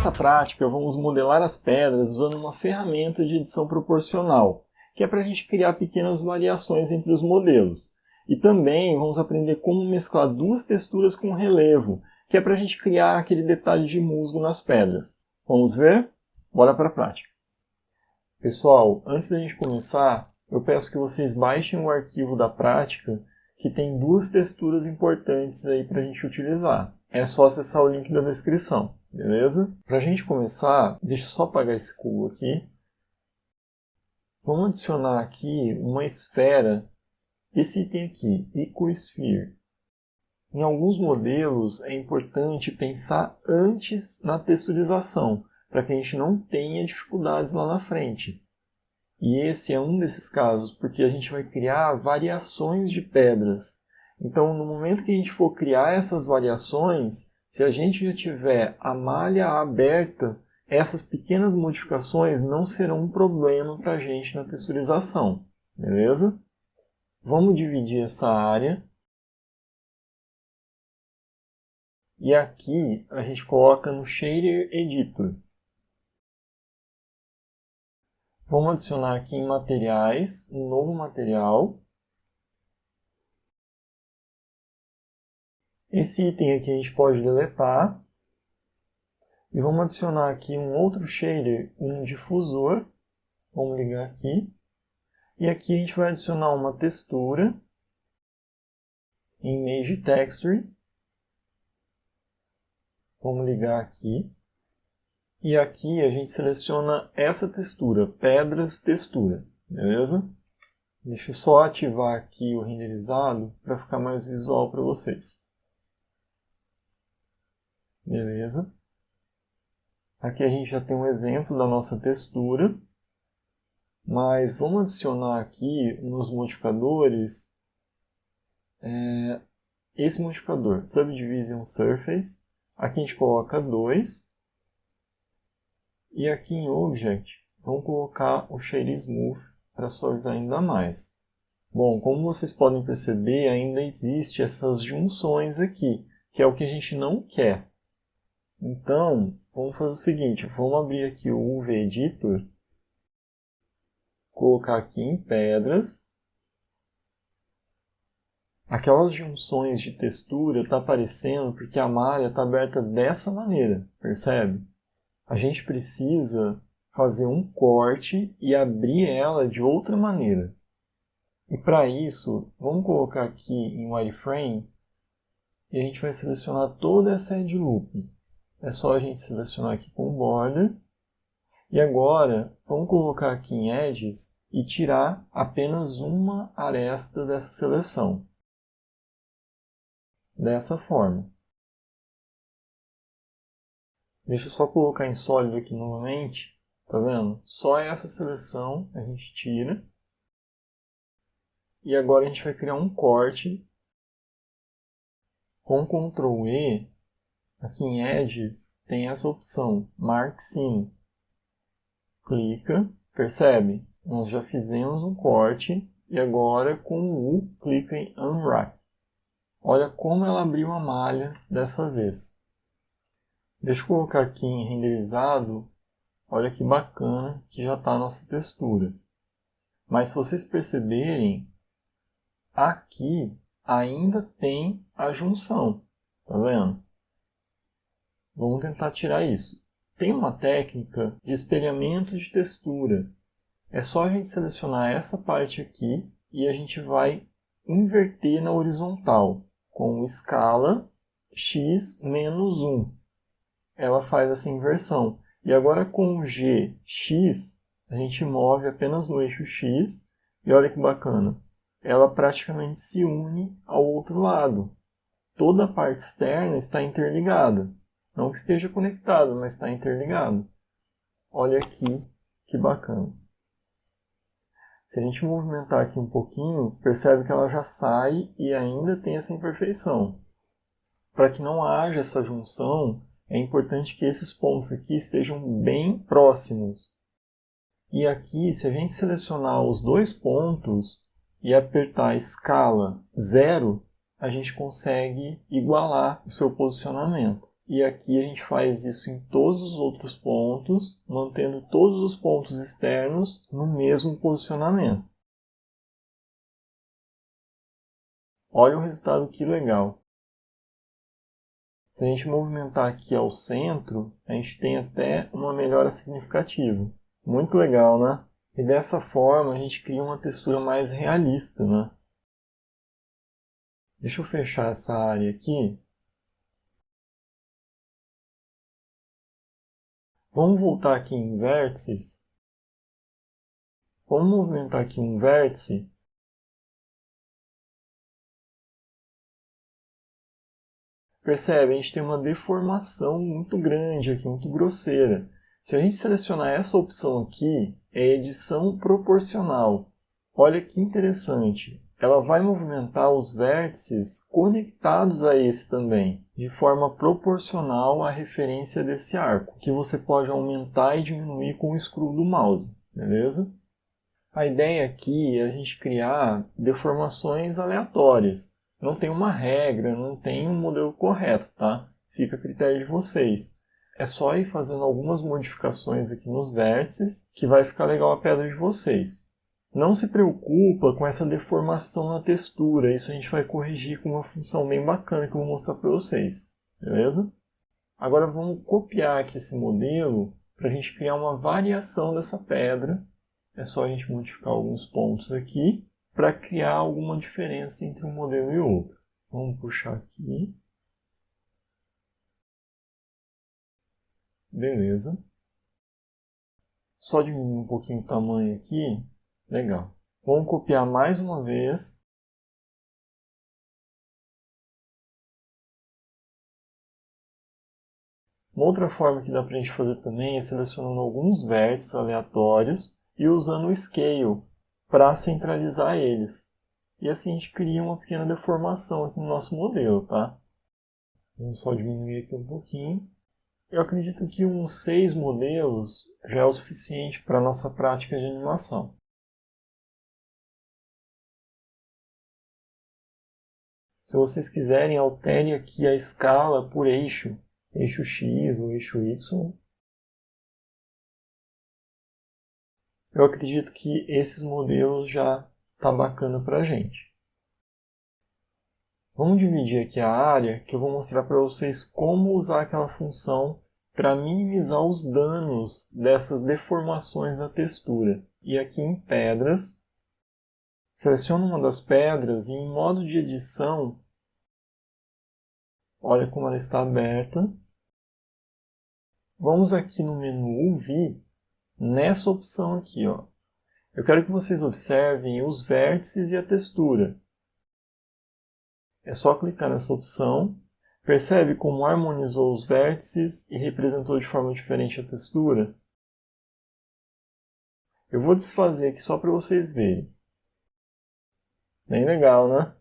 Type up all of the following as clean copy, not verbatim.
Nessa prática, vamos modelar as pedras usando uma ferramenta de edição proporcional, que é para a gente criar pequenas variações entre os modelos. E também vamos aprender como mesclar duas texturas com relevo, que é para a gente criar aquele detalhe de musgo nas pedras. Vamos ver? Bora para a prática. Pessoal, antes da gente começar, eu peço que vocês baixem o arquivo da prática, que tem duas texturas importantes aí para a gente utilizar. É só acessar o link da descrição, beleza? Para a gente começar, deixa eu só apagar esse cubo aqui. Vamos adicionar aqui uma esfera, esse item aqui, Icosphere. Em alguns modelos é importante pensar antes na texturização, para que a gente não tenha dificuldades lá na frente. E esse é um desses casos, porque a gente vai criar variações de pedras. Então, no momento que a gente for criar essas variações, se a gente já tiver a malha aberta, essas pequenas modificações não serão um problema para a gente na texturização. Beleza? Vamos dividir essa área. E aqui a gente coloca no Shader Editor. Vamos adicionar aqui em materiais, um novo material. Esse item aqui a gente pode deletar. E vamos adicionar aqui um outro shader, um difusor. Vamos ligar aqui. E aqui a gente vai adicionar uma textura. Image Texture. Vamos ligar aqui. E aqui a gente seleciona essa textura, Pedras Textura, beleza? Deixa eu só ativar aqui o renderizado para ficar mais visual para vocês. Beleza? Aqui a gente já tem um exemplo da nossa textura, mas vamos adicionar aqui nos modificadores esse modificador, Subdivision Surface. Aqui a gente coloca 2. E aqui em Object, vamos colocar o Shade Smooth para suavizar ainda mais. Bom, como vocês podem perceber, ainda existe essas junções aqui, que é o que a gente não quer. Então, vamos fazer o seguinte, vamos abrir aqui o UV Editor, colocar aqui em pedras. Aquelas junções de textura estão aparecendo porque a malha está aberta dessa maneira, percebe? A gente precisa fazer um corte e abrir ela de outra maneira. E para isso, vamos colocar aqui em Wireframe e a gente vai selecionar toda essa edge loop. É só a gente selecionar aqui com Border. E agora, vamos colocar aqui em Edges e tirar apenas uma aresta dessa seleção. Dessa forma. Deixa eu só colocar em sólido aqui novamente. Tá vendo? Só essa seleção a gente tira. E agora a gente vai criar um corte. Com Ctrl E, aqui em Edges, tem essa opção, Mark Scene. Clica, percebe? Nós já fizemos um corte. E agora com o U, clica em Unwrap. Olha como ela abriu a malha dessa vez. Deixa eu colocar aqui em renderizado, olha que bacana que já está a nossa textura. Mas se vocês perceberem, aqui ainda tem a junção, tá vendo? Vamos tentar tirar isso. Tem uma técnica de espelhamento de textura. É só a gente selecionar essa parte aqui e a gente vai inverter na horizontal com escala x-1. Ela faz essa inversão. E agora com o GX, a gente move apenas no eixo X, e olha que bacana, ela praticamente se une ao outro lado. Toda a parte externa está interligada. Não que esteja conectada, mas está interligada. Olha aqui que bacana. Se a gente movimentar aqui um pouquinho, percebe que ela já sai e ainda tem essa imperfeição. Para que não haja essa junção, é importante que esses pontos aqui estejam bem próximos. E aqui, se a gente selecionar os dois pontos e apertar a escala 0, a gente consegue igualar o seu posicionamento. E aqui a gente faz isso em todos os outros pontos, mantendo todos os pontos externos no mesmo posicionamento. Olha o resultado, que legal! Se a gente movimentar aqui ao centro, a gente tem até uma melhora significativa. Muito legal, né? E dessa forma a gente cria uma textura mais realista, né? Deixa eu fechar essa área aqui. Vamos voltar aqui em vértices. Vamos movimentar aqui um vértice. Percebe? A gente tem uma deformação muito grande aqui, muito grosseira. Se a gente selecionar essa opção aqui, é edição proporcional. Olha que interessante. Ela vai movimentar os vértices conectados a esse também, de forma proporcional à referência desse arco, que você pode aumentar e diminuir com o scroll do mouse, beleza? A ideia aqui é a gente criar deformações aleatórias. Não tem uma regra, não tem um modelo correto, tá? Fica a critério de vocês. É só ir fazendo algumas modificações aqui nos vértices, que vai ficar legal a pedra de vocês. Não se preocupa com essa deformação na textura, isso a gente vai corrigir com uma função bem bacana que eu vou mostrar para vocês, beleza? Agora vamos copiar aqui esse modelo para a gente criar uma variação dessa pedra. É só a gente modificar alguns pontos aqui para criar alguma diferença entre um modelo e outro. Vamos puxar aqui. Beleza. Só diminuir um pouquinho o tamanho aqui. Legal. Vamos copiar mais uma vez. Uma outra forma que dá para a gente fazer também é selecionando alguns vértices aleatórios e usando o Scale para centralizar eles. E assim a gente cria uma pequena deformação aqui no nosso modelo, tá? Vamos só diminuir aqui um pouquinho. Eu acredito que uns 6 modelos já é o suficiente para a nossa prática de animação. Se vocês quiserem, altere aqui a escala por eixo, eixo X ou eixo Y. Eu acredito que esses modelos já tá bacana para a gente. Vamos dividir aqui a área, que eu vou mostrar para vocês como usar aquela função para minimizar os danos dessas deformações da textura. E aqui em pedras, seleciono uma das pedras e em modo de edição, olha como ela está aberta. Vamos aqui no menu UV, nessa opção aqui, ó. Eu quero que vocês observem os vértices e a textura. É só clicar nessa opção. Percebe como harmonizou os vértices e representou de forma diferente a textura? Eu vou desfazer aqui só para vocês verem. Bem legal, né?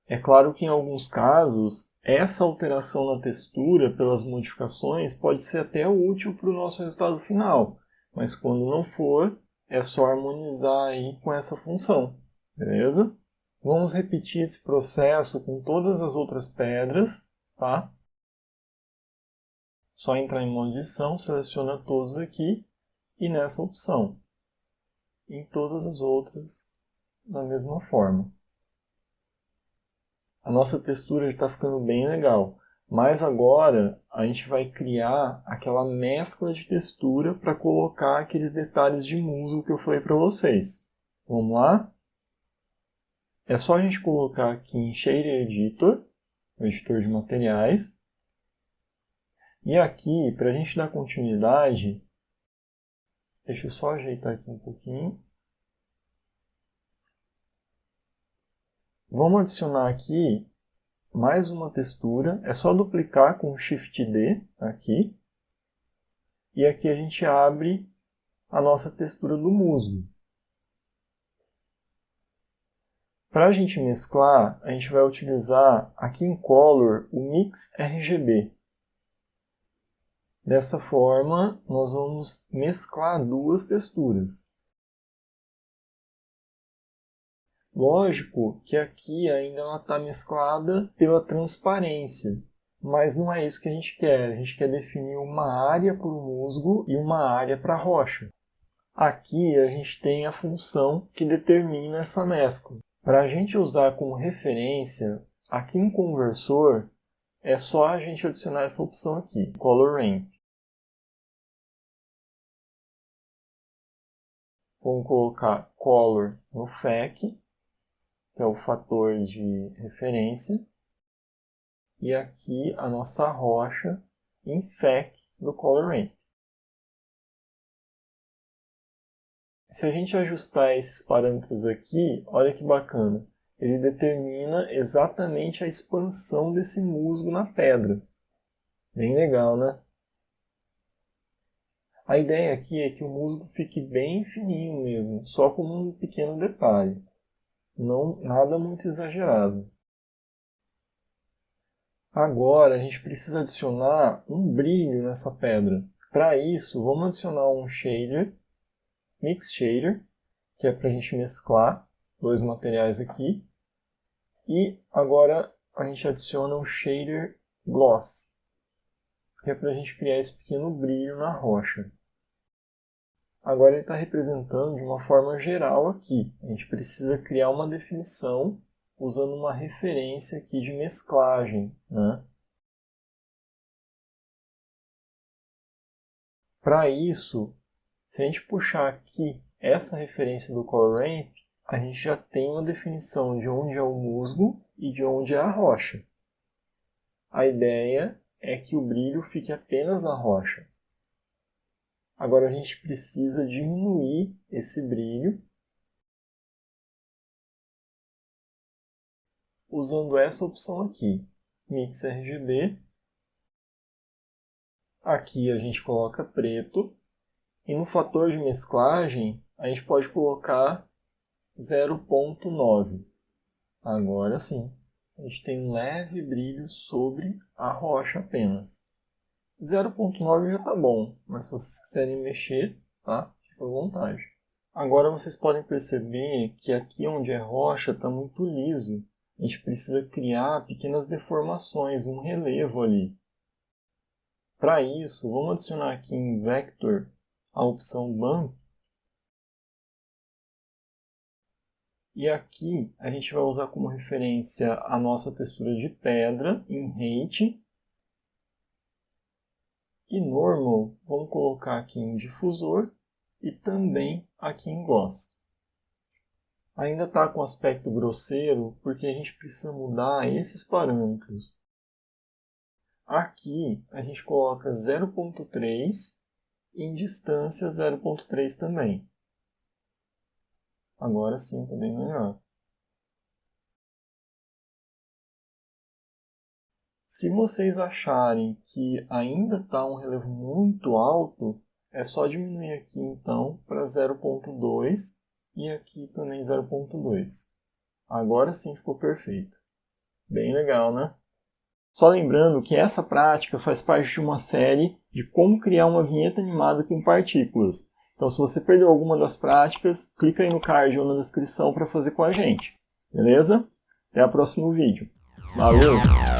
É claro que em alguns casos, essa alteração na textura pelas modificações pode ser até útil para o nosso resultado final. Mas quando não for, é só harmonizar aí com essa função. Beleza? Vamos repetir esse processo com todas as outras pedras, tá? Só entrar em modo edição, seleciona todos aqui e nessa opção. Em todas as outras, da mesma forma. A nossa textura já está ficando bem legal, mas agora a gente vai criar aquela mescla de textura para colocar aqueles detalhes de musgo que eu falei para vocês. Vamos lá? É só a gente colocar aqui em Shader Editor, o editor de materiais. E aqui, para a gente dar continuidade, deixa eu só ajeitar aqui um pouquinho. Vamos adicionar aqui mais uma textura. É só duplicar com o Shift D aqui. E aqui a gente abre a nossa textura do musgo. Para a gente mesclar, a gente vai utilizar aqui em Color o Mix RGB. Dessa forma, nós vamos mesclar duas texturas. Lógico que aqui ainda ela está mesclada pela transparência. Mas não é isso que a gente quer. A gente quer definir uma área para o musgo e uma área para a rocha. Aqui a gente tem a função que determina essa mescla. Para a gente usar como referência, aqui no conversor, é só a gente adicionar essa opção aqui, Color Ramp. Vamos colocar Color no FEC, que é o fator de referência. E aqui a nossa rocha em FEC do Color Ramp. Se a gente ajustar esses parâmetros aqui, olha que bacana. Ele determina exatamente a expansão desse musgo na pedra. Bem legal, né? A ideia aqui é que o musgo fique bem fininho mesmo, só como um pequeno detalhe. Nada muito exagerado. Agora a gente precisa adicionar um brilho nessa pedra. Para isso, vamos adicionar um shader, Mix Shader, que é para a gente mesclar dois materiais aqui. E agora a gente adiciona um shader Gloss, que é para a gente criar esse pequeno brilho na rocha. Agora ele está representando de uma forma geral aqui. A gente precisa criar uma definição usando uma referência aqui de mesclagem, né? Para isso, se a gente puxar aqui essa referência do Color Ramp, a gente já tem uma definição de onde é o musgo e de onde é a rocha. A ideia é que o brilho fique apenas na rocha. Agora a gente precisa diminuir esse brilho usando essa opção aqui, Mix RGB. Aqui a gente coloca preto e no fator de mesclagem a gente pode colocar 0.9. Agora sim, a gente tem um leve brilho sobre a rocha apenas. 0.9 já está bom, mas se vocês quiserem mexer, tá? Fica à vontade. Agora vocês podem perceber que aqui onde é rocha está muito liso. A gente precisa criar pequenas deformações, um relevo ali. Para isso, vamos adicionar aqui em Vector a opção Bump. E aqui a gente vai usar como referência a nossa textura de pedra em Height. E Normal, vamos colocar aqui em Difusor e também aqui em Gloss. Ainda está com aspecto grosseiro porque a gente precisa mudar esses parâmetros. Aqui a gente coloca 0.3 e em distância 0.3 também. Agora sim, está bem melhor. Se vocês acharem que ainda está um relevo muito alto, é só diminuir aqui então para 0.2 e aqui também 0.2. Agora sim ficou perfeito. Bem legal, né? Só lembrando que essa prática faz parte de uma série de como criar uma vinheta animada com partículas. Então se você perdeu alguma das práticas, clica aí no card ou na descrição para fazer com a gente. Beleza? Até o próximo vídeo. Valeu!